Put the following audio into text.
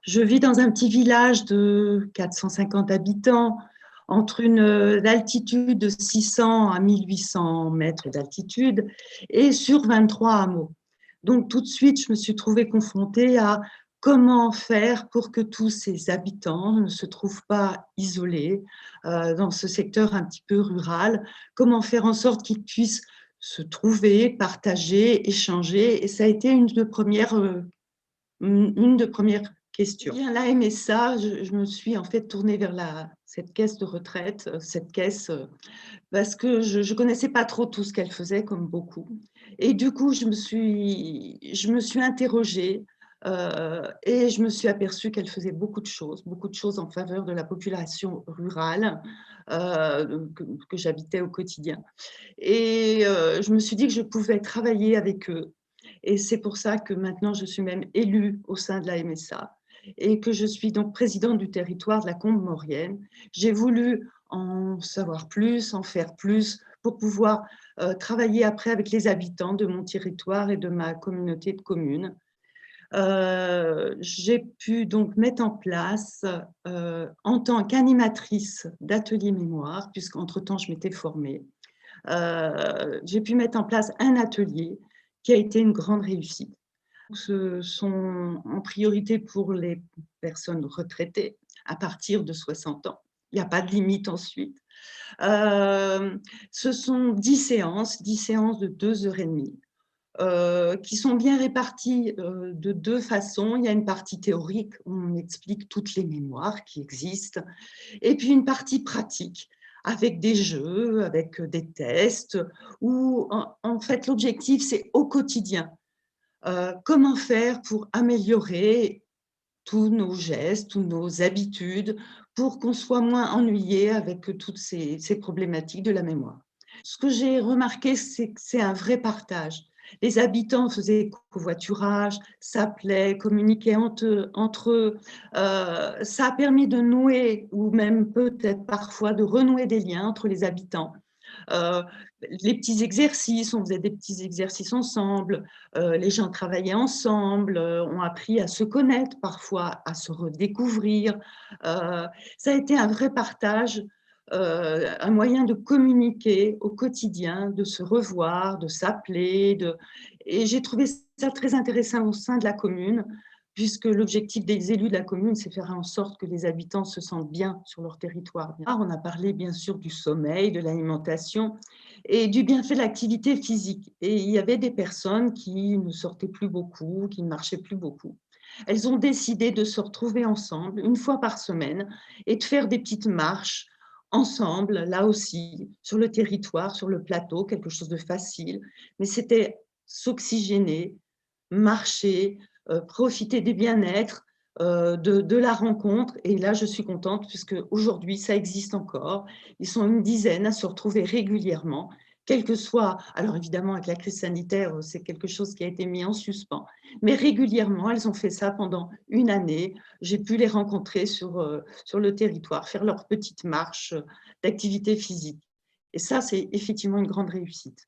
Je vis dans un petit village de 450 habitants, entre une altitude de 600 à 1800 mètres d'altitude et sur 23 hameaux. Donc tout de suite, je me suis trouvée confrontée à comment faire pour que tous ces habitants ne se trouvent pas isolés dans ce secteur un petit peu rural, comment faire en sorte qu'ils puissent se trouver, partager, échanger. Et ça a été une de premières questions. Bien, la MSA, je me suis en fait tournée vers cette caisse de retraite, cette caisse, parce que je ne connaissais pas trop tout ce qu'elle faisait, comme beaucoup. Et du coup, je me suis interrogée et je me suis aperçue qu'elle faisait beaucoup de choses en faveur de la population rurale que j'habitais au quotidien. Et je me suis dit que je pouvais travailler avec eux. Et c'est pour ça que maintenant, je suis même élue au sein de la MSA et que je suis donc présidente du territoire de la Combe Maurienne. J'ai voulu en savoir plus, en faire plus pour pouvoir travailler après avec les habitants de mon territoire et de ma communauté de communes. J'ai pu donc mettre en place, en tant qu'animatrice d'atelier mémoire, puisqu'entre-temps, je m'étais formée, j'ai pu mettre en place un atelier qui a été une grande réussite. Ce sont en priorité pour les personnes retraitées à partir de 60 ans. Il n'y a pas de limite ensuite. Ce sont 10 séances de 2 heures et demie, qui sont bien réparties de deux façons. Il y a une partie théorique où on explique toutes les mémoires qui existent, et puis une partie pratique avec des jeux, avec des tests, où en fait l'objectif c'est au quotidien. Comment faire pour améliorer tous nos gestes, toutes nos habitudes, pour qu'on soit moins ennuyé avec toutes ces problématiques de la mémoire. Ce que j'ai remarqué, c'est que c'est un vrai partage. Les habitants faisaient covoiturage, s'appelaient, communiquaient entre eux. Ça a permis de nouer, ou même peut-être parfois de renouer des liens entre les habitants. Euh, les petits exercices, on faisait des petits exercices ensemble, les gens travaillaient ensemble, ont appris à se connaître parfois, à se redécouvrir. Ça a été un vrai partage, un moyen de communiquer au quotidien, de se revoir, de s'appeler. Et j'ai trouvé ça très intéressant au sein de la commune, puisque l'objectif des élus de la commune, c'est faire en sorte que les habitants se sentent bien sur leur territoire. On a parlé bien sûr du sommeil, de l'alimentation et du bienfait de l'activité physique. Et il y avait des personnes qui ne sortaient plus beaucoup, qui ne marchaient plus beaucoup. Elles ont décidé de se retrouver ensemble une fois par semaine et de faire des petites marches ensemble, là aussi, sur le territoire, sur le plateau, quelque chose de facile. Mais c'était s'oxygéner, marcher, profiter du bien-être, de la rencontre. Et là, je suis contente puisque aujourd'hui, ça existe encore. Ils sont une dizaine à se retrouver régulièrement, quel que soit, alors évidemment avec la crise sanitaire, c'est quelque chose qui a été mis en suspens, mais régulièrement, elles ont fait ça pendant une année. J'ai pu les rencontrer sur le territoire, faire leur petite marche d'activité physique. Et ça, c'est effectivement une grande réussite.